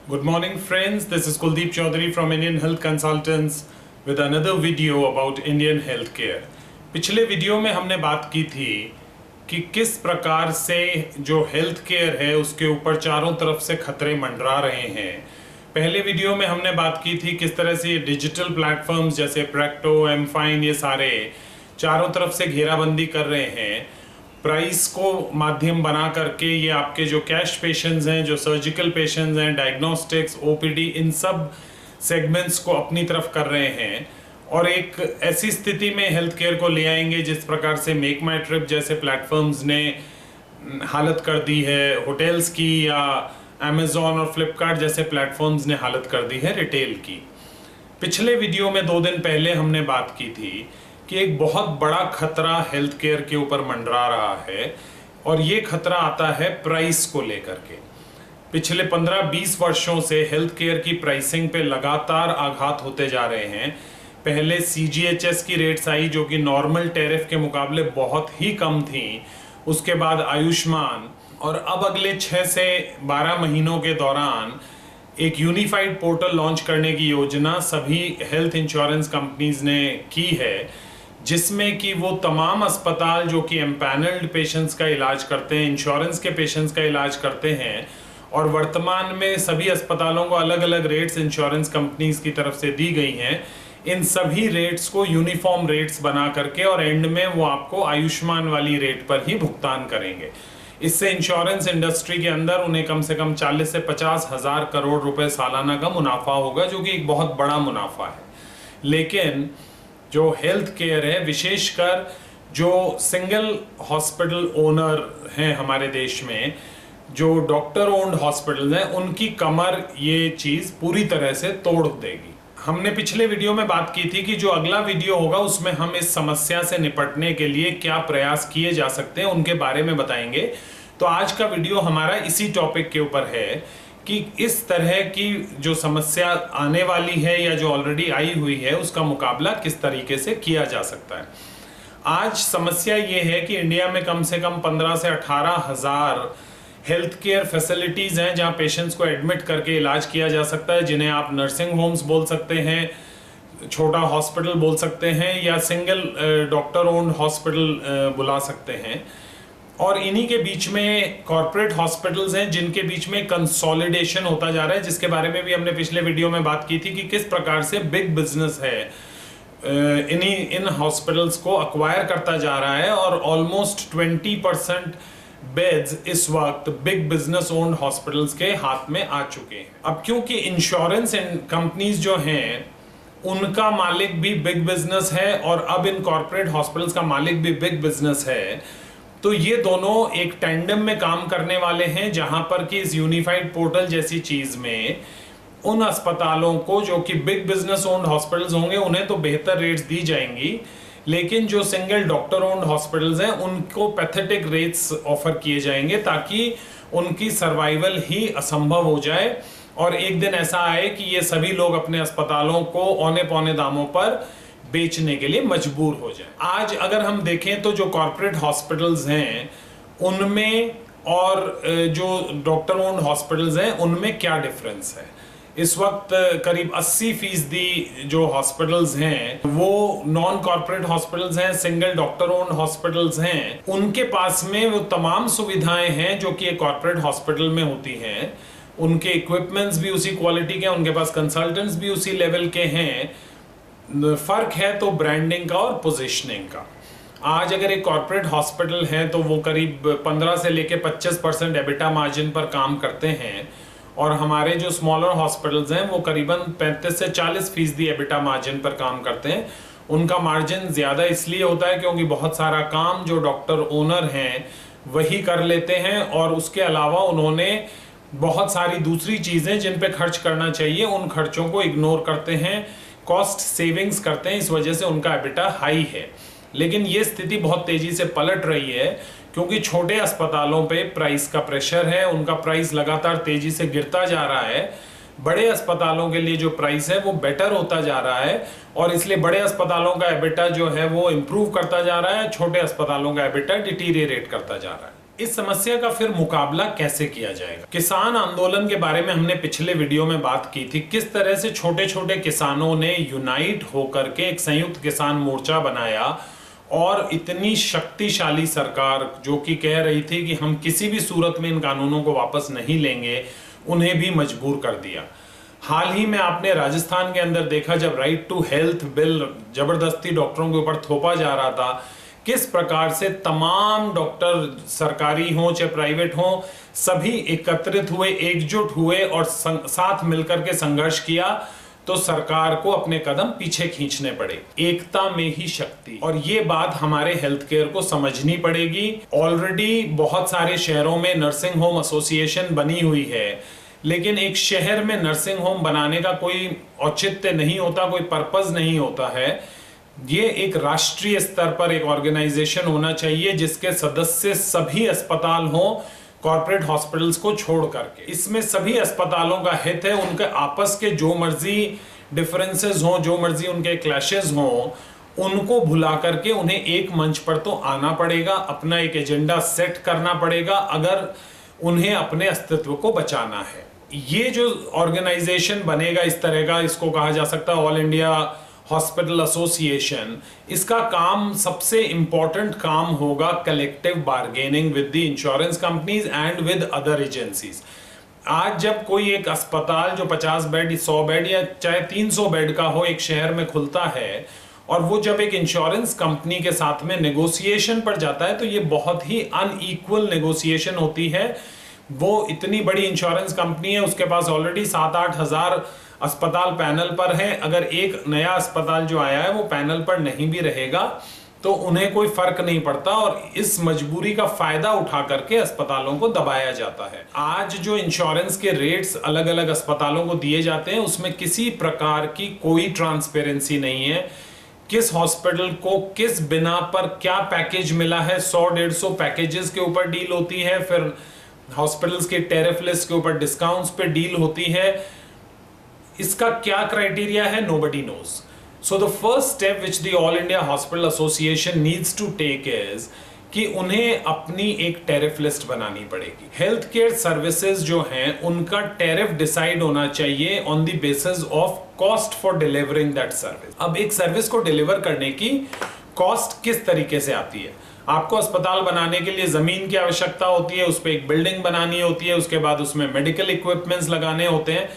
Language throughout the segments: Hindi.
Good morning friends, this is Kuldeep Chaudhary from Indian Health Consultants with another video about Indian healthcare. पिछले वीडियो में हमने बात की थी कि किस प्रकार से जो हेल्थ केयर है उसके ऊपर चारों तरफ से खतरे मंडरा रहे हैं। पहले वीडियो में हमने बात की थी किस तरह से डिजिटल प्लेटफॉर्म्स जैसे प्रेक्टो, एमफाइन ये सारे चारों तरफ से घेराबंदी कर रहे हैं। प्राइस को माध्यम बना करके ये आपके जो कैश पेशेंट्स हैं, जो सर्जिकल पेशेंट्स हैं, डायग्नोस्टिक्स, ओपीडी, इन सब सेगमेंट्स को अपनी तरफ कर रहे हैं और एक ऐसी स्थिति में हेल्थ केयर को ले आएंगे जिस प्रकार से मेक माई ट्रिप जैसे प्लेटफॉर्म्स ने हालत कर दी है होटल्स की, या अमेजोन और फ्लिपकार्ट जैसे प्लेटफॉर्म्स ने हालत कर दी है रिटेल की। पिछले वीडियो में 2 दिन पहले हमने बात की थी कि एक बहुत बड़ा खतरा हेल्थ केयर के ऊपर मंडरा रहा है और ये खतरा आता है प्राइस को लेकर के। पिछले 15-20 वर्षों से हेल्थ केयर की प्राइसिंग पे लगातार आघात होते जा रहे हैं। पहले CGHS की रेट्स आई जो कि नॉर्मल टैरिफ के मुकाबले बहुत ही कम थी, उसके बाद आयुष्मान, और अब अगले 6 से 12 महीनों के दौरान एक यूनिफाइड पोर्टल लॉन्च करने की योजना सभी हेल्थ इंश्योरेंस कंपनीज ने की है, जिसमें कि वो तमाम अस्पताल जो कि एम्पैनल्ड पेशेंट्स का इलाज करते हैं, इंश्योरेंस के पेशेंट्स का इलाज करते हैं, और वर्तमान में सभी अस्पतालों को अलग अलग रेट्स इंश्योरेंस कंपनीज की तरफ से दी गई हैं। इन सभी रेट्स को यूनिफॉर्म रेट्स बना करके और एंड में वो आपको आयुष्मान वाली रेट पर ही भुगतान करेंगे। इससे इंश्योरेंस इंडस्ट्री के अंदर उन्हें कम से कम 40 से 50 हजार करोड़ रुपए सालाना का मुनाफा होगा, जो कि एक बहुत बड़ा मुनाफा है। लेकिन जो हेल्थ केयर है, विशेषकर जो सिंगल हॉस्पिटल ओनर हैं हमारे देश में, जो डॉक्टर ओन्ड हॉस्पिटल हैं, उनकी कमर ये चीज पूरी तरह से तोड़ देगी। हमने पिछले वीडियो में बात की थी कि जो अगला वीडियो होगा उसमें हम इस समस्या से निपटने के लिए क्या प्रयास किए जा सकते हैं उनके बारे में बताएंगे। तो आज का वीडियो हमारा इसी टॉपिक के ऊपर है कि इस तरह की जो समस्या आने वाली है या जो ऑलरेडी आई हुई है उसका मुकाबला किस तरीके से किया जा सकता है। आज समस्या ये है कि इंडिया में कम से कम 15 से 18 हजार हेल्थ केयर फैसिलिटीज हैं जहां पेशेंट्स को एडमिट करके इलाज किया जा सकता है, जिन्हें आप नर्सिंग होम्स बोल सकते हैं, छोटा हॉस्पिटल बोल सकते हैं, या सिंगल डॉक्टर ओन्ड हॉस्पिटल बुला सकते हैं। और इन्हीं के बीच में कॉर्पोरेट हॉस्पिटल्स हैं जिनके बीच में कंसोलिडेशन होता जा रहा है, जिसके बारे में भी हमने पिछले वीडियो में बात की थी कि किस प्रकार से बिग बिजनेस है इन हॉस्पिटल्स को अक्वायर करता जा रहा है और ऑलमोस्ट 20% बेड्स इस वक्त बिग बिजनेस ओन्ड हॉस्पिटल्स के हाथ में आ चुके हैं। अब क्योंकि इंश्योरेंस कंपनीज जो हैं उनका मालिक भी बिग बिजनेस है और अब इन कॉर्पोरेट हॉस्पिटल्स का मालिक भी बिग बिजनेस है, तो ये दोनों एक टैंडम में काम करने वाले हैं, जहां पर कि इस यूनिफाइड पोर्टल जैसी चीज में उन अस्पतालों को जो कि बिग बिजनेस ओन्ड हॉस्पिटल्स होंगे उन्हें तो बेहतर रेट्स दी जाएंगी, लेकिन जो सिंगल डॉक्टर ओन्ड हॉस्पिटल्स हैं उनको पैथेटिक रेट्स ऑफर किए जाएंगे ताकि उनकी सर्वाइवल ही असंभव हो जाए और एक दिन ऐसा आए कि ये सभी लोग अपने अस्पतालों को औने पौने दामों पर बेचने के लिए मजबूर हो जाए। आज अगर हम देखें तो जो कॉर्पोरेट हॉस्पिटल्स हैं उनमें और जो डॉक्टर ओन्ड हॉस्पिटल्स हैं उनमें क्या डिफरेंस है। इस वक्त करीब 80% जो हॉस्पिटल्स हैं वो नॉन कॉर्पोरेट हॉस्पिटल्स हैं, सिंगल डॉक्टर ओन्ड हॉस्पिटल्स हैं। उनके पास में वो तमाम सुविधाएं हैं जो कि एक कॉर्पोरेट हॉस्पिटल में होती हैं। उनके इक्विपमेंट्स भी उसी क्वालिटी के हैं, उनके पास कंसल्टेंट्स भी उसी लेवल के हैं। फर्क है तो ब्रांडिंग का और पोजीशनिंग का। आज अगर एक कॉर्पोरेट हॉस्पिटल है तो वो करीब 15 से लेके 25% एबिटा मार्जिन पर काम करते हैं, और हमारे जो स्मॉलर हॉस्पिटल्स हैं वो करीबन 35 से 40% एबिटा मार्जिन पर काम करते हैं। उनका मार्जिन ज्यादा इसलिए होता है क्योंकि बहुत सारा काम जो डॉक्टर ओनर हैं वही कर लेते हैं और उसके अलावा उन्होंने बहुत सारी दूसरी चीजें जिन पे खर्च करना चाहिए उन खर्चों को इग्नोर करते हैं, कॉस्ट सेविंग्स करते हैं, इस वजह से उनका एबिटा हाई है। लेकिन ये स्थिति बहुत तेजी से पलट रही है क्योंकि छोटे अस्पतालों पे प्राइस का प्रेशर है, उनका प्राइस लगातार तेजी से गिरता जा रहा है। बड़े अस्पतालों के लिए जो प्राइस है वो बेटर होता जा रहा है और इसलिए बड़े अस्पतालों का एबिटा जो है वो इंप्रूव करता जा रहा है, छोटे अस्पतालों का एबिटा डिटीरियरेट करता जा रहा है। इस समस्या का फिर मुकाबला कैसे किया जाएगा? किसान आंदोलन के बारे में हमने पिछले वीडियो में बात की थी, किस तरह से छोटे छोटे किसानों ने यूनाइट होकर के एक संयुक्त किसान मोर्चा बनाया और इतनी शक्तिशाली सरकार जो कि कह रही थी कि हम किसी भी सूरत में इन कानूनों को वापस नहीं लेंगे, उन्हें भी मजबूर कर दिया। हाल ही में आपने राजस्थान के अंदर देखा, जब राइट टू हेल्थ बिल जबरदस्ती डॉक्टरों के ऊपर थोपा जा रहा था, किस प्रकार से तमाम डॉक्टर सरकारी हों चाहे प्राइवेट हों, सभी एकत्रित हुए, एकजुट हुए और साथ मिलकर के संघर्ष किया, तो सरकार को अपने कदम पीछे खींचने पड़े। एकता में ही शक्ति, और ये बात हमारे हेल्थ केयर को समझनी पड़ेगी। ऑलरेडी बहुत सारे शहरों में नर्सिंग होम एसोसिएशन बनी हुई है, लेकिन एक शहर में नर्सिंग होम बनाने का कोई औचित्य नहीं होता, कोई पर्पस नहीं होता है। ये एक राष्ट्रीय स्तर पर एक ऑर्गेनाइजेशन होना चाहिए जिसके सदस्य सभी अस्पताल हों, कॉर्पोरेट हॉस्पिटल्स को छोड़ करके। इसमें सभी अस्पतालों का हित है, उनके आपस के जो मर्जी डिफरेंसेस हों, जो मर्जी उनके क्लैशेस हों, उनको भुला करके उन्हें एक मंच पर तो आना पड़ेगा, अपना एक एजेंडा सेट करना पड़ेगा अगर उन्हें अपने अस्तित्व को बचाना है। ये जो ऑर्गेनाइजेशन बनेगा इस तरह का, इसको कहा जा सकता है ऑल इंडिया हॉस्पिटल एसोसिएशन, इसका काम, सबसे इंपॉर्टेंट काम होगा collective bargaining with the insurance companies and with other agencies. आज जब कोई एक अस्पताल जो 50 बेड, 100 बेड या चाहे 300 बेड का हो एक शहर में खुलता है, और वो जब एक इंश्योरेंस कंपनी के साथ में नेगोशिएशन पर जाता है, तो ये बहुत ही अनइक्वल नेगोशिएशन होती है। वो इतनी बड़ी इंश्योरेंस कंपनी है, उसके पास ऑलरेडी 7-8 हजार अस्पताल पैनल पर है। अगर एक नया अस्पताल जो आया है वो पैनल पर नहीं भी रहेगा तो उन्हें कोई फर्क नहीं पड़ता, और इस मजबूरी का फायदा उठा करके अस्पतालों को दबाया जाता है। आज जो इंश्योरेंस के रेट्स अलग अलग अस्पतालों को दिए जाते हैं, उसमें किसी प्रकार की कोई ट्रांसपेरेंसी नहीं है। किस हॉस्पिटल को किस बिना पर क्या पैकेज मिला है, 100-150 पैकेजेस के ऊपर डील होती है, फिर हॉस्पिटल्स के टैरिफ लिस्ट के ऊपर डिस्काउंट्स पे डील होती है। इसका क्या क्राइटेरिया है, nobody knows. So the first step which the All India Hospital Association needs to take is कि उन्हें अपनी एक टैरिफ लिस्ट बनानी पड़ेगी। हेल्थ केयर सर्विसेज जो हैं उनका टैरिफ डिसाइड होना चाहिए on the basis of cost for delivering that service. अब एक सर्विस को डिलीवर करने की कॉस्ट किस तरीके से आती है? आपको अस्पताल बनाने के लिए जमीन की आवश्यकता होती है, उस पर एक बिल्डिंग बनानी होती है, उसके बाद उसमें मेडिकल इक्विपमेंट्स लगाने होते हैं।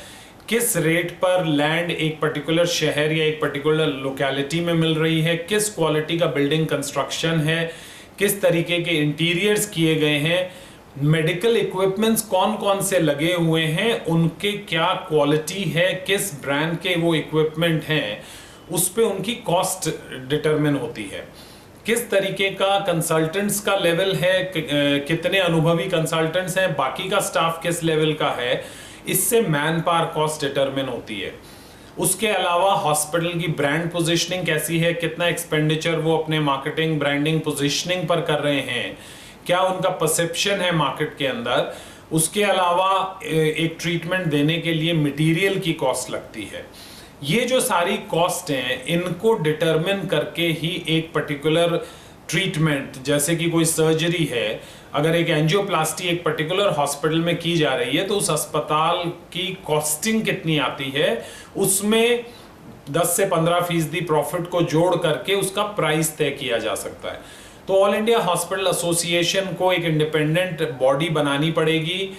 किस रेट पर लैंड एक पर्टिकुलर शहर या एक पर्टिकुलर लोकेलिटी में मिल रही है, किस क्वालिटी का बिल्डिंग कंस्ट्रक्शन है, किस तरीके के इंटीरियर्स किए गए हैं, मेडिकल इक्विपमेंट्स कौन कौन से लगे हुए हैं, उनके क्या क्वालिटी है, किस ब्रांड के वो इक्विपमेंट हैं, उस पे उनकी कॉस्ट डिटरमिन होती है। किस तरीके का कंसल्टेंट्स का लेवल है, कितने अनुभवी कंसल्टेंट्स हैं, बाकी का स्टाफ किस लेवल का है, इससे मैन पावर कॉस्ट डिटरमिन होती है। उसके अलावा हॉस्पिटल की ब्रांड पोजीशनिंग कैसी है, कितना एक्सपेंडिचर वो अपने मार्केटिंग ब्रांडिंग पोजीशनिंग पर कर रहे हैं, क्या उनका परसेप्शन है मार्केट के अंदर। उसके अलावा एक ट्रीटमेंट देने के लिए मटेरियल की कॉस्ट लगती है। ये जो सारी कॉस्ट हैं, इनको डिटरमिन करके ही एक पर्टिकुलर ट्रीटमेंट, जैसे कि कोई सर्जरी है, अगर एक एंजियोप्लास्टी एक पर्टिकुलर हॉस्पिटल में की जा रही है तो उस अस्पताल की कॉस्टिंग कितनी आती है, उसमें 10 से 15% प्रॉफिट को जोड़ करके उसका प्राइस तय किया जा सकता है। तो ऑल इंडिया हॉस्पिटल एसोसिएशन को एक इंडिपेंडेंट बॉडी बनानी पड़ेगी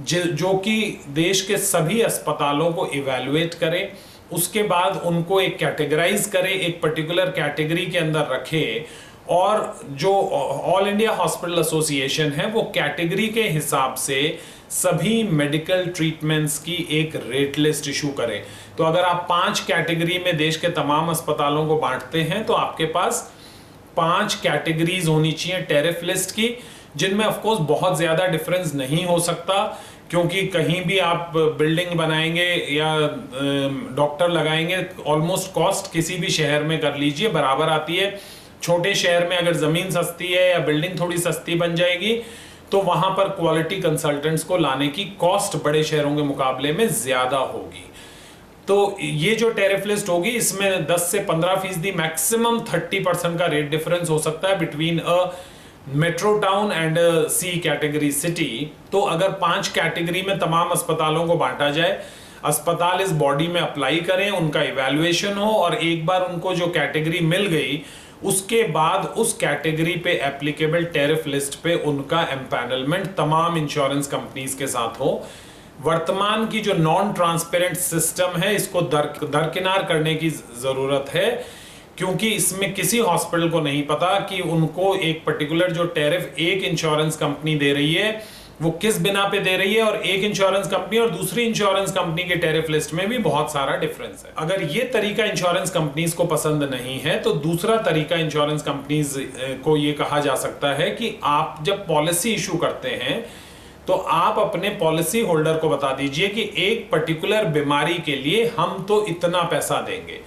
जो कि देश के सभी अस्पतालों को इवैल्यूएट करे, उसके बाद उनको एक कैटेगराइज करे, एक पर्टिकुलर कैटेगरी के अंदर रखे, और जो ऑल इंडिया हॉस्पिटल एसोसिएशन है वो कैटेगरी के हिसाब से सभी मेडिकल ट्रीटमेंट्स की एक रेट लिस्ट इशू करें। तो अगर आप 5 कैटेगरी में देश के तमाम अस्पतालों को बांटते हैं तो आपके पास 5 कैटेगरीज होनी चाहिए टैरिफ लिस्ट की, जिनमें ऑफ कोर्स बहुत ज्यादा डिफरेंस नहीं हो सकता, क्योंकि कहीं भी आप बिल्डिंग बनाएंगे या डॉक्टर लगाएंगे, ऑलमोस्ट कॉस्ट किसी भी शहर में कर लीजिए बराबर आती है। छोटे शहर में अगर जमीन सस्ती है या बिल्डिंग थोड़ी सस्ती बन जाएगी तो वहां पर क्वालिटी कंसल्टेंट्स को लाने की कॉस्ट बड़े शहरों के मुकाबले में ज्यादा होगी। तो ये जो टैरिफ लिस्ट होगी इसमें 10 से 15% मैक्सिमम 30% का रेट डिफरेंस हो सकता है between a metro town and C category city, तो अगर 5 कैटेगरी में तमाम अस्पतालों को बांटा जाए, अस्पताल इस बॉडी में अप्लाई करें, उनका इवैल्यूएशन हो और एक बार उनको जो कैटेगरी मिल गई उसके बाद उस कैटेगरी पे एप्लीकेबल टैरिफ लिस्ट पे उनका एम्पैनलमेंट तमाम इंश्योरेंस कंपनीज के साथ हो। वर्तमान की जो नॉन ट्रांसपेरेंट सिस्टम है इसको दरकिनार करने की जरूरत है, क्योंकि इसमें किसी हॉस्पिटल को नहीं पता कि उनको एक पर्टिकुलर जो टैरिफ एक इंश्योरेंस कंपनी दे रही है वो किस बिना पे दे रही है, और एक इंश्योरेंस कंपनी और दूसरी इंश्योरेंस कंपनी के टैरिफ लिस्ट में भी बहुत सारा डिफरेंस है। अगर ये तरीका इंश्योरेंस कंपनीज को पसंद नहीं है तो दूसरा तरीका इंश्योरेंस कंपनीज को ये कहा जा सकता है कि आप जब पॉलिसी इशू करते हैं तो आप अपने पॉलिसी होल्डर को बता दीजिए कि एक पर्टिकुलर बीमारी के लिए हम तो इतना पैसा देंगे।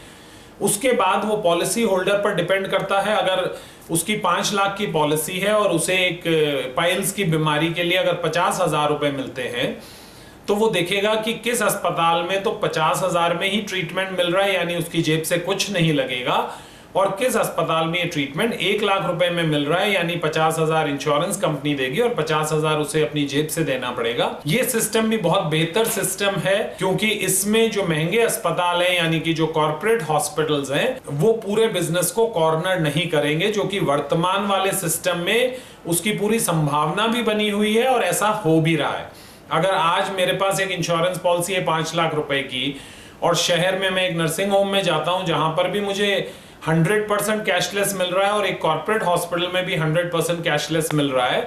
उसके बाद वो पॉलिसी होल्डर पर डिपेंड करता है, अगर उसकी 5 लाख की पॉलिसी है और उसे एक पाइल्स की बीमारी के लिए अगर 50,000 रुपए मिलते हैं तो वो देखेगा कि किस अस्पताल में तो 50,000 में ही ट्रीटमेंट मिल रहा है, यानी उसकी जेब से कुछ नहीं लगेगा, और किस अस्पताल में ये ट्रीटमेंट 1 लाख रुपए में मिल रहा है, यानी 50,000 इंश्योरेंस कंपनी देगी और 50,000 उसे अपनी जेब से देना पड़ेगा। ये सिस्टम भी बहुत बेहतर सिस्टम है, क्योंकि इसमें जो महंगे अस्पताल हैं यानी कि जो कॉर्पोरेट हॉस्पिटल्स हैं वो पूरे बिजनेस को कॉर्नर नहीं करेंगे, जो कि वर्तमान वाले सिस्टम में उसकी पूरी संभावना भी बनी हुई है और ऐसा हो भी रहा है। अगर आज मेरे पास एक इंश्योरेंस पॉलिसी है 5 लाख रुपए की और शहर में मैं एक नर्सिंग होम में जाता हूं जहां पर भी मुझे 100% कैशलेस मिल रहा है और एक कॉर्पोरेट हॉस्पिटल में भी 100% कैशलेस मिल रहा है,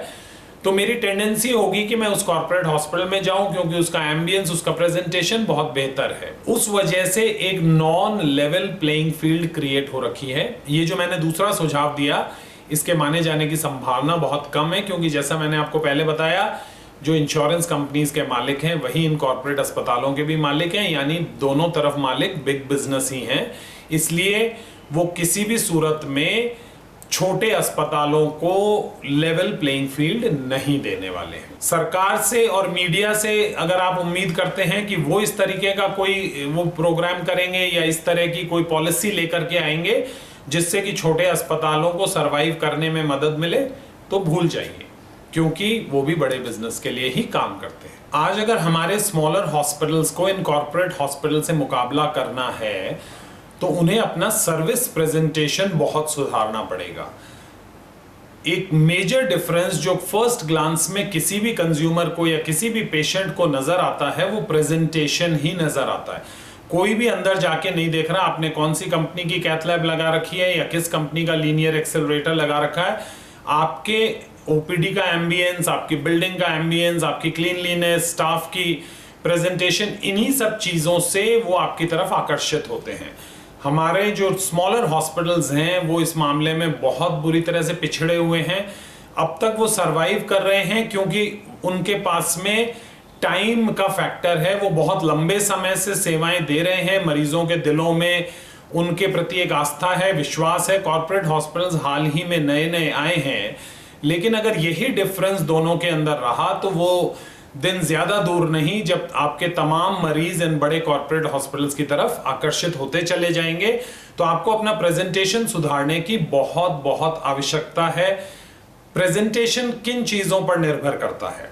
तो मेरी टेंडेंसी होगी कि मैं उस कॉर्पोरेट हॉस्पिटल में जाऊं, क्योंकि उसका एम्बियंस, उसका प्रेजेंटेशन बहुत बेहतर है। उस वजह से एक non level playing field create हो रखी है। ये जो मैंने दूसरा सुझाव दिया इसके माने जाने की संभावना बहुत कम है, क्योंकि जैसा मैंने आपको पहले बताया जो इंश्योरेंस कंपनीज के मालिक हैं वही इन कॉर्पोरेट अस्पतालों के भी मालिक हैं, यानी दोनों तरफ मालिक बिग बिजनेस ही हैं। इसलिए वो किसी भी सूरत में छोटे अस्पतालों को लेवल प्लेइंग फील्ड नहीं देने वाले हैं। सरकार से और मीडिया से अगर आप उम्मीद करते हैं कि वो इस तरीके का कोई वो प्रोग्राम करेंगे या इस तरह की कोई पॉलिसी लेकर के आएंगे जिससे कि छोटे अस्पतालों को सरवाइव करने में मदद मिले, तो भूल जाइए, क्योंकि वो भी बड़े बिजनेस के लिए ही काम करते हैं। आज अगर हमारे स्मॉलर हॉस्पिटल्स को इन कॉर्पोरेट हॉस्पिटल से मुकाबला करना है तो उन्हें अपना सर्विस प्रेजेंटेशन बहुत सुधारना पड़ेगा। एक मेजर डिफरेंस जो फर्स्ट ग्लांस में किसी भी कंज्यूमर को या किसी भी पेशेंट को नजर आता है वो प्रेजेंटेशन ही नजर आता है। कोई भी अंदर जाके नहीं देख रहा आपने कौन सी कंपनी की कैथ लैब लगा रखी है या किस कंपनी का लीनियर एक्सेलरेटर लगा रखा है। आपके ओपीडी का एम्बियंस, आपकी बिल्डिंग का एम्बियंस, आपकी क्लीनलीनेस, स्टाफ की प्रेजेंटेशन, इन्हीं सब चीजों से वो आपकी तरफ आकर्षित होते हैं। हमारे जो स्मॉलर हॉस्पिटल्स हैं वो इस मामले में बहुत बुरी तरह से पिछड़े हुए हैं। अब तक वो सरवाइव कर रहे हैं क्योंकि उनके पास में टाइम का फैक्टर है, वो बहुत लंबे समय से सेवाएं दे रहे हैं, मरीजों के दिलों में उनके प्रति एक आस्था है, विश्वास है। कॉर्पोरेट हॉस्पिटल्स हाल ही में नए नए आए हैं, लेकिन अगर यही डिफरेंस दोनों के अंदर रहा तो वो दिन ज्यादा दूर नहीं जब आपके तमाम मरीज इन बड़े कॉर्पोरेट हॉस्पिटल्स की तरफ आकर्षित होते चले जाएंगे। तो आपको अपना प्रेजेंटेशन सुधारने की बहुत बहुत आवश्यकता है। प्रेजेंटेशन किन चीजों पर निर्भर करता है?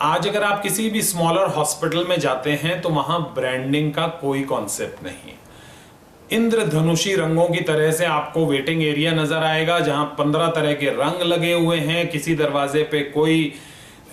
आज अगर आप किसी भी स्मॉलर हॉस्पिटल में जाते हैं तो वहां ब्रांडिंग का कोई कॉन्सेप्ट नहीं। इंद्रधनुषी रंगों की तरह से आपको वेटिंग एरिया नजर आएगा जहां 15 तरह के रंग लगे हुए हैं। किसी दरवाजे पे कोई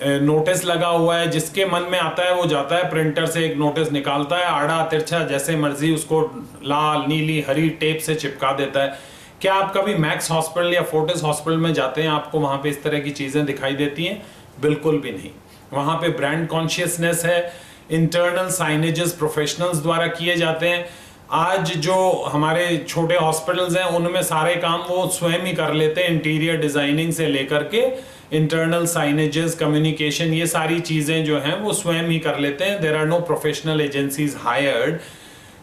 नोटिस लगा हुआ है, जिसके मन में आता है वो जाता है, प्रिंटर से एक नोटिस निकालता है, आड़ा तिरछा जैसे मर्जी उसको लाल नीली हरी टेप से चिपका देता है। क्या आप कभी मैक्स हॉस्पिटल या फोर्टिस हॉस्पिटल में जाते हैं, आपको वहां पे इस तरह की चीजें दिखाई देती हैं? बिल्कुल भी नहीं। वहां पे ब्रांड कॉन्शियसनेस है, इंटरनल साइनेजेस प्रोफेशनल्स द्वारा किए जाते हैं। आज जो हमारे छोटे हॉस्पिटल्स हैं उनमें सारे काम वो स्वयं ही कर लेते हैं, इंटीरियर डिजाइनिंग से लेकर के इंटरनल साइनेजेस, कम्युनिकेशन, ये सारी चीजें जो हैं वो स्वयं ही कर लेते हैं। There are no professional agencies hired,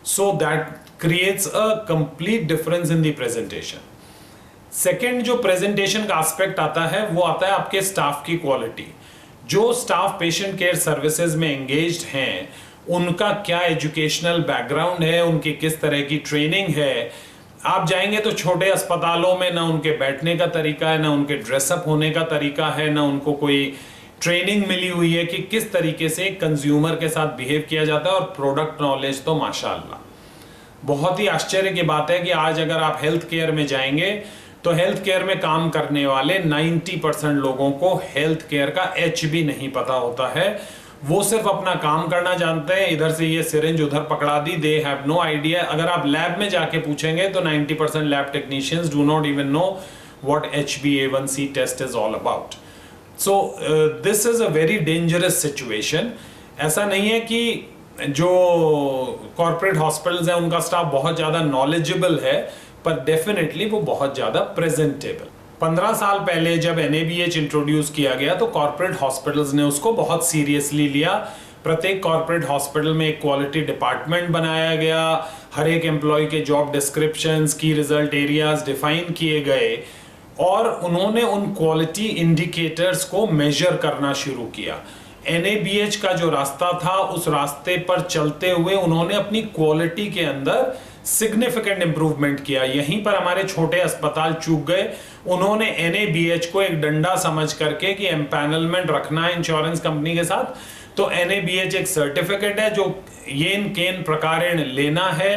so that creates a complete difference in the presentation. Second जो प्रेजेंटेशन का एस्पेक्ट आता है वो आता है आपके स्टाफ की क्वालिटी। जो स्टाफ पेशेंट केयर सर्विसेज में एंगेज्ड हैं उनका क्या एजुकेशनल बैकग्राउंड है, उनकी किस तरह की ट्रेनिंग है, आप जाएंगे तो छोटे अस्पतालों में ना उनके बैठने का तरीका है, ना उनके ड्रेसअप होने का तरीका है, ना उनको कोई ट्रेनिंग मिली हुई है कि किस तरीके से कंज्यूमर के साथ बिहेव किया जाता है। और प्रोडक्ट नॉलेज तो माशाल्लाह, बहुत ही आश्चर्य की बात है कि आज अगर आप हेल्थ केयर में जाएंगे तो हेल्थ केयर में काम करने वाले 90% लोगों को हेल्थ केयर का एच भी नहीं पता होता है। वो सिर्फ अपना काम करना जानते हैं, इधर से ये सिरिंज उधर पकड़ा दी, दे हैव नो आइडिया। अगर आप लैब में जाके पूछेंगे तो 90% lab technicians do not even know what HbA1c test is all about. So this is a very dangerous situation. ऐसा नहीं है कि जो कॉर्पोरेट हॉस्पिटल्स हैं उनका स्टाफ बहुत ज्यादा नॉलेजेबल है, पर डेफिनेटली वो बहुत ज्यादा प्रेजेंटेबल। 15 साल पहले जब NABH इंट्रोड्यूस किया गया तो कॉर्पोरेट हॉस्पिटल्स ने उसको बहुत सीरियसली लिया। प्रत्येक कॉर्पोरेट हॉस्पिटल में एक क्वालिटी डिपार्टमेंट बनाया गया, हर एक एम्प्लॉय के जॉब डिस्क्रिप्शंस, की रिजल्ट एरियाज डिफाइन किए गए और उन्होंने उन क्वालिटी इंडिकेटर्स को मेजर करना शुरू किया। NABH का जो रास्ता था उस रास्ते पर चलते हुए उन्होंने अपनी क्वालिटी के अंदर सिग्निफिकेंट इंप्रूवमेंट किया। यहीं पर हमारे छोटे अस्पताल चूक गए। उन्होंने NABH को एक डंडा समझ करके कि एम्पैनलमेंट रखना है इंश्योरेंस कंपनी के साथ, तो NABH एक सर्टिफिकेट है जो येन केन प्रकारेण लेना है।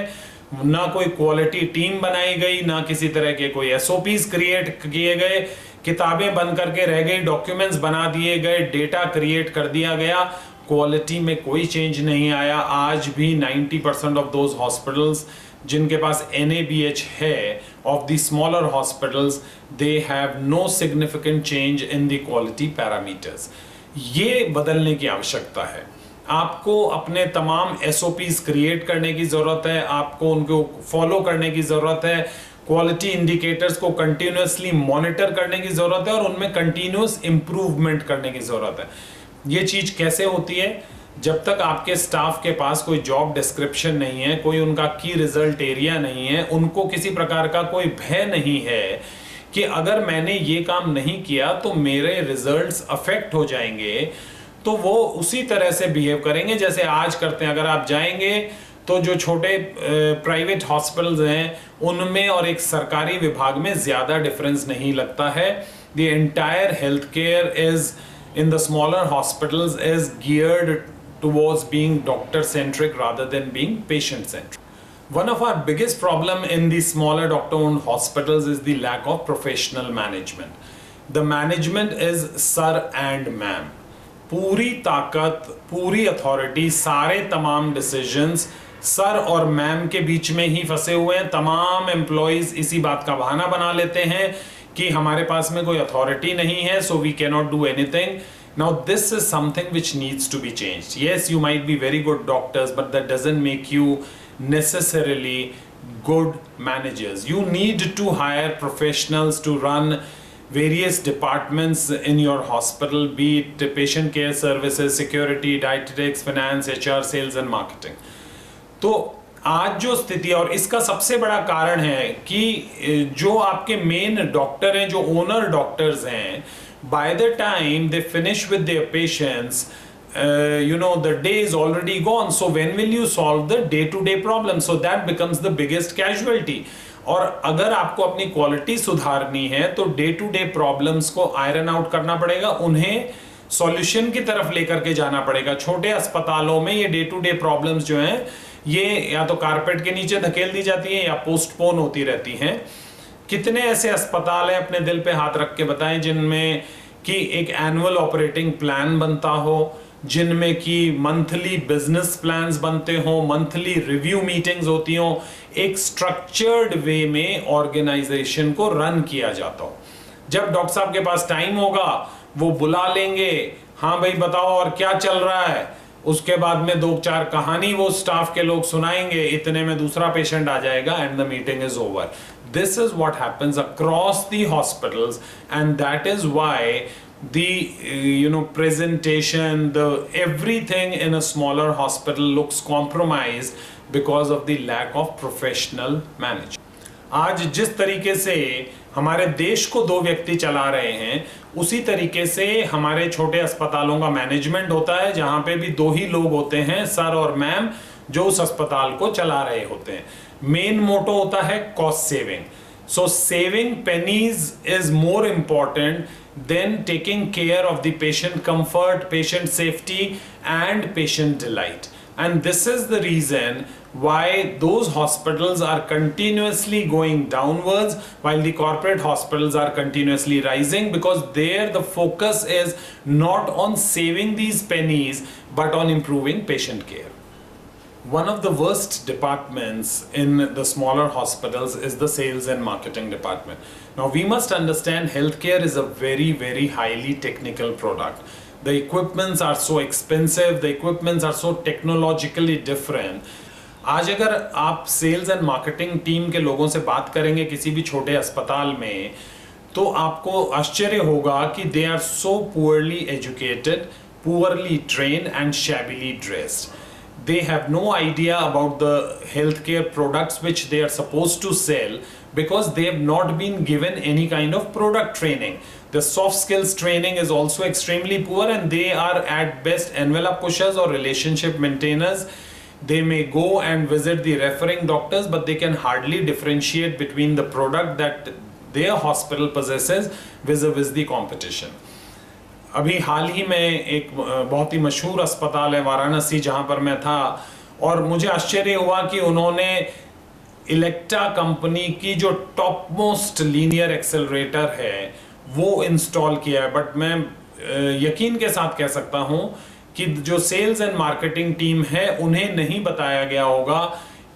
ना कोई क्वालिटी टीम बनाई गई, ना किसी तरह के कोई SOPs क्रिएट किए गए, किताबें बंद करके रह गई, डॉक्यूमेंट्स बना दिए गए, डेटा क्रिएट कर दिया गया, क्वालिटी में कोई चेंज नहीं आया। आज भी 90% ऑफ दोज हॉस्पिटल्स जिनके पास NABH है, of the smaller hospitals, they have no significant change in the quality parameters. ये बदलने की आवश्यकता है। आपको अपने तमाम SOPs क्रिएट करने की जरूरत है, आपको उनको फॉलो करने की जरूरत है, क्वालिटी इंडिकेटर्स को कंटिन्यूअसली मॉनिटर करने की जरूरत है और उनमें कंटिन्यूअस इंप्रूवमेंट करने की जरूरत है। ये चीज कैसे होती है? जब तक आपके स्टाफ के पास कोई जॉब डिस्क्रिप्शन नहीं है, कोई उनका की रिजल्ट एरिया नहीं है, उनको किसी प्रकार का कोई भय नहीं है कि अगर मैंने ये काम नहीं किया तो मेरे रिजल्ट्स अफेक्ट हो जाएंगे, तो वो उसी तरह से बिहेव करेंगे जैसे आज करते हैं। अगर आप जाएंगे तो जो छोटे प्राइवेट हॉस्पिटल्स हैं उनमें और एक सरकारी विभाग में ज्यादा डिफरेंस नहीं लगता है। The entire health care is in the smaller hospitals is geared towards being doctor centric rather than being patient centric. One of our biggest problem in the smaller doctor owned hospitals is the lack of professional management. The management is sir and ma'am. पूरी ताकत, पूरी अथॉरिटी, सारे तमाम डिसीजंस सर और मैम के बीच में ही फंसे हुए हैं। तमाम एम्प्लॉइज इसी बात का बहाना बना लेते हैं कि हमारे पास में कोई अथॉरिटी नहीं है, so we cannot do anything. Now this is something which needs to be changed. Yes, you might be very good doctors, but that doesn't make you necessarily good managers. You need to hire professionals to run various departments in your hospital, be it patient care services, security, dietetics, finance, HR, sales and marketing. तो आज जो स्थिति, और इसका सबसे बड़ा कारण है कि जो आपके मेन डॉक्टर हैं, जो ओनर डॉक्टर्स हैं, by the time they finish with their patients, the day is already gone. So when will you solve the day to day problem? So that becomes the biggest casualty. और अगर आपको अपनी क्वालिटी सुधारनी है तो डे टू डे प्रॉब्लम्स को आयरन आउट करना पड़ेगा, उन्हें सॉल्यूशन की तरफ लेकर के जाना पड़ेगा। छोटे अस्पतालों में ये डे टू डे प्रॉब्लम्स जो हैं ये या तो कारपेट के नीचे धकेल दी जाती है या पोस्टपोन होती रहती हैं। कितने ऐसे अस्पताल हैं, अपने दिल पे हाथ रख के बताएं, जिनमें कि एक एनुअल ऑपरेटिंग प्लान बनता हो, जिनमें कि मंथली बिजनेस प्लान्स बनते हो, मंथली रिव्यू मीटिंग्स होती हो, एक स्ट्रक्चर्ड वे में ऑर्गेनाइजेशन को रन किया जाता हो। जब डॉक्टर साहब के पास टाइम होगा वो बुला लेंगे, हाँ भाई बताओ और क्या चल रहा है, उसके बाद में 2-4 कहानी वो स्टाफ के लोग सुनाएंगे, इतने में दूसरा पेशेंट आ जाएगा and the meeting is over. This is what happens across the hospitals, and that is why the presentation, the everything in a smaller hospital looks compromised because of the lack of professional management. आज जिस तरीके से हमारे देश को 2 व्यक्ति चला रहे हैं, उसी तरीके से हमारे छोटे अस्पतालों का मैनेजमेंट होता है, जहां पे भी 2 ही लोग होते हैं, सर और मैम, जो उस अस्पताल को चला रहे होते हैं। मेन मोटो होता है cost saving. So saving pennies is more important than taking care of the patient comfort, patient safety and patient delight. And this is the reason why those hospitals are continuously going downwards while the corporate hospitals are continuously rising, because there the focus is not on saving these pennies but on improving patient care. One of the worst departments in the smaller hospitals is the sales and marketing department. Now we must understand healthcare is a very, very highly technical product. The equipments are so expensive, the equipments are so technologically different. आज अगर आप सेल्स एंड मार्केटिंग टीम के लोगों से बात करेंगे किसी भी छोटे अस्पताल में, तो आपको आश्चर्य होगा कि they are so poorly educated, poorly trained and shabbily dressed. They have no idea about the healthcare products which they are supposed to sell, because they have not been given any kind of product training. The soft skills training is also extremely poor, and they are at best envelope pushers or relationship maintainers. They may go and visit the referring doctors, but they can hardly differentiate between the product that their hospital possesses vis-a-vis the competition. अभी हाल ही में एक बहुत ही मशहूर अस्पताल है वाराणसी जहां पर मैं था, और मुझे आश्चर्य हुआ कि उन्होंने इलेक्टा कंपनी की जो टॉप मोस्ट लीनियर एक्सेलरेटर है वो इंस्टॉल किया है. बट मैं यकीन के साथ कह सकता हूं कि जो सेल्स एंड मार्केटिंग टीम है उन्हें नहीं बताया गया होगा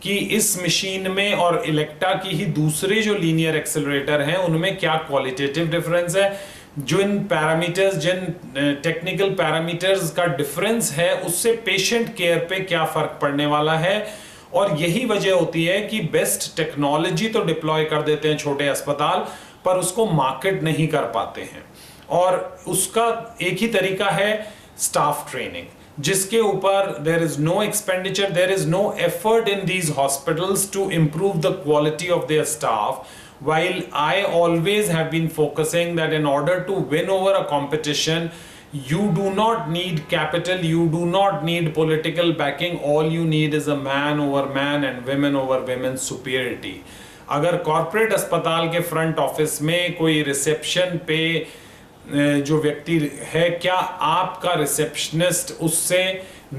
कि इस मशीन में और इलेक्टा की ही दूसरे जो लीनियर एक्सेलरेटर हैं उनमें क्या क्वालिटेटिव डिफरेंस है. जो इन पैरामीटर्स, जिन टेक्निकल पैरामीटर्स का डिफरेंस है, उससे पेशेंट केयर पे क्या फर्क पड़ने वाला है. और यही वजह होती है कि बेस्ट टेक्नोलॉजी तो डिप्लॉय कर देते हैं छोटे अस्पताल, पर उसको मार्केट नहीं कर पाते हैं. और उसका एक ही तरीका है स्टाफ ट्रेनिंग, जिसके ऊपर there is no expenditure, there is no effort in these hospitals to improve the quality of their staff. While I always have been focusing that in order to win over a competition, you do not need capital, you do not need political backing, all you need is a man over man and women over women superiority. अगर कॉर्पोरेट अस्पताल के फ्रंट ऑफिस में कोई रिसेप्शन पे जो व्यक्ति है, क्या आपका रिसेप्शनिस्ट उससे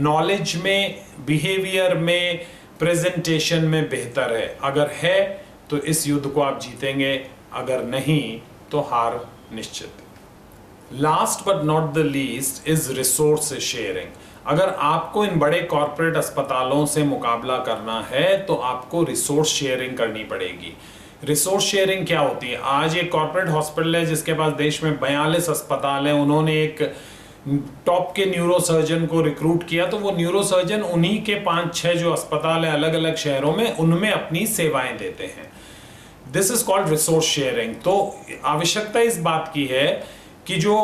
नॉलेज में, बिहेवियर में, प्रेजेंटेशन में बेहतर है? अगर है तो इस युद्ध को आप जीतेंगे, अगर नहीं तो हार निश्चित. Last but not the least is resource sharing. अगर आपको इन बड़े कॉर्पोरेट अस्पतालों से मुकाबला करना है तो आपको रिसोर्स शेयरिंग करनी पड़ेगी. रिसोर्स शेयरिंग क्या होती है? आज एक कॉर्पोरेट हॉस्पिटल है जिसके पास देश में 42 अस्पताल हैं. उन्होंने एक टॉप के न्यूरोसर्जन को रिक्रूट किया, तो वो न्यूरोसर्जन उन्हीं के 5-6 जो अस्पताल है अलग अलग शहरों में, उनमें अपनी सेवाएं देते हैं. This is called resource sharing. तो आवश्यकता इस बात की है कि जो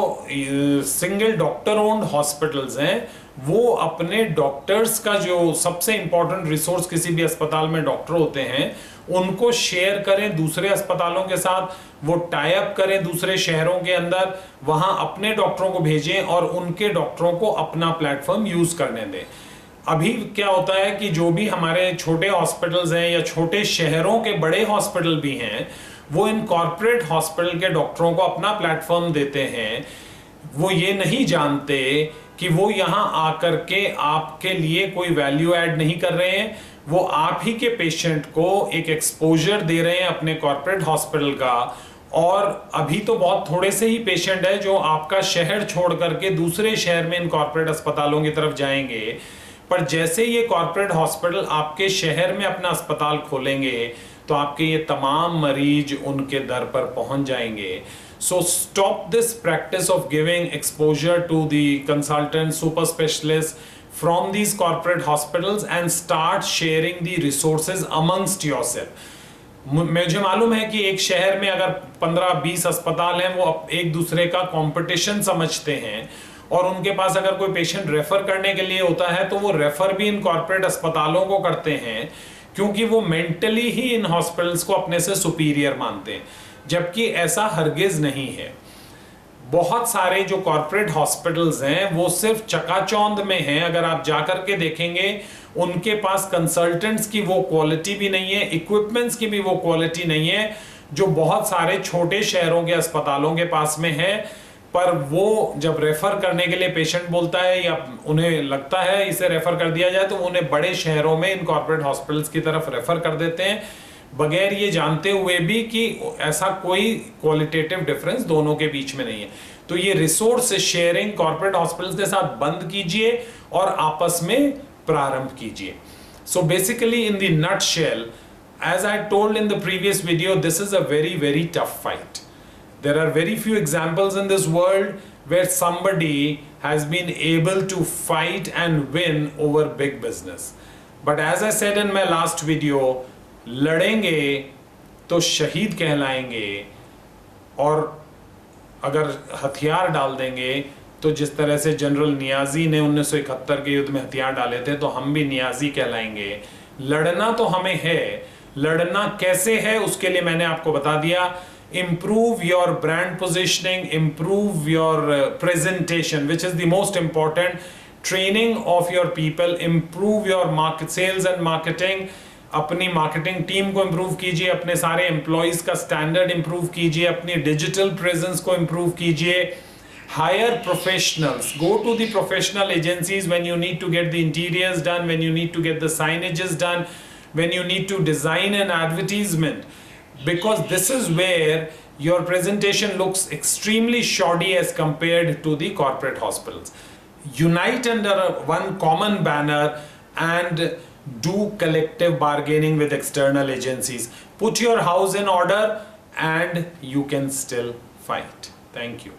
सिंगल डॉक्टर ओन्ड हॉस्पिटल्स हैं वो अपने डॉक्टर्स का जो सबसे इंपॉर्टेंट रिसोर्स किसी भी अस्पताल में डॉक्टर होते हैं उनको शेयर करें दूसरे अस्पतालों के साथ. वो टाई अप करें दूसरे शहरों के अंदर, वहां अपने डॉक्टरों को भेजें और उनके डॉक्टरों को अपना प्लेटफॉर्म यूज करने दें. अभी क्या होता है कि जो भी हमारे छोटे हॉस्पिटल्स हैं या छोटे शहरों के बड़े हॉस्पिटल भी हैं, वो इन कॉर्पोरेट हॉस्पिटल के डॉक्टरों को अपना प्लेटफॉर्म देते हैं. वो ये नहीं जानते कि वो यहाँ आकर के आपके लिए कोई वैल्यू ऐड नहीं कर रहे हैं. वो आप ही के पेशेंट को एक एक्सपोजर दे रहे हैं अपने कॉर्पोरेट हॉस्पिटल का. और अभी तो बहुत थोड़े से ही पेशेंट है जो आपका शहर छोड़ करके दूसरे शहर में इन कॉर्पोरेट अस्पतालों की तरफ जाएंगे. पर जैसे ये कॉर्पोरेट हॉस्पिटल आपके शहर में अपना अस्पताल खोलेंगे तो आपके ये तमाम मरीज उनके दर पर पहुंच जाएंगे. So stop this practice of giving exposure to the consultants, super specialists from these corporate hospitals and start sharing the resources amongst yourself. मुझे मालूम है कि एक शहर में अगर 15-20 अस्पताल हैं, वो एक दूसरे का कंपटीशन समझते हैं और उनके पास अगर कोई पेशेंट रेफर करने के लिए होता है तो वो रेफर भी इन कॉर्पोरेट अस्पतालों को करते हैं, क्योंकि वो मेंटली ही इन हॉस्पिटल्स को अपने से सुपीरियर मानते हैं, जबकि ऐसा हरगिज नहीं है. बहुत सारे जो कॉर्पोरेट हॉस्पिटल्स हैं वो सिर्फ चकाचौंध में हैं, अगर आप जाकर के देखेंगे उनके पास कंसल्टेंट्स की वो क्वालिटी भी नहीं है, इक्विपमेंट्स की भी वो क्वालिटी नहीं है जो बहुत सारे छोटे शहरों के अस्पतालों के पास में है। पर वो जब रेफर करने के लिए पेशेंट बोलता है या उन्हें लगता है इसे रेफर कर दिया जाए, तो उन्हें बड़े शहरों में इन कॉर्पोरेट हॉस्पिटल्स की तरफ रेफर कर देते हैं, बगैर ये जानते हुए भी कि ऐसा कोई क्वालिटेटिव डिफरेंस दोनों के बीच में नहीं है। तो ये रिसोर्स शेयरिंग कॉर्पोरेट हॉस्पिटल्स के साथ बंद कीजिए और आपस में प्रारंभ कीजिए। So basically in the nutshell, as I told in the previous video, this is a very tough fight. There are very few examples in this world where somebody has been able to fight and win over big business. But as I said in my last video, लड़ेंगे तो शहीद कहलाएंगे, और अगर हथियार डाल देंगे तो जिस तरह से जनरल नियाजी ने 1971 के युद्ध में हथियार डाले थे, तो हम भी नियाजी कहलाएंगे। लड़ना तो हमें है, लड़ना कैसे है उसके लिए मैंने आपको बता दिया। improve your brand positioning, improve your presentation, which is the most important, training of your people, improve your market sales and marketing, अपनी मार्केटिंग टीम को इंप्रूव कीजिए, अपने सारे एम्प्लॉइज का स्टैंडर्ड इंप्रूव कीजिए, अपनी डिजिटल प्रेजेंस को इंप्रूव कीजिए, hire professionals, go to the professional agencies when you need to get the interiors done, when you need to get the signages done, when you need to design an advertisement, because this is where your presentation looks extremely shoddy as compared to the corporate hospitals. Unite under one common banner and do collective bargaining with external agencies. Put your house in order and you can still fight. Thank you.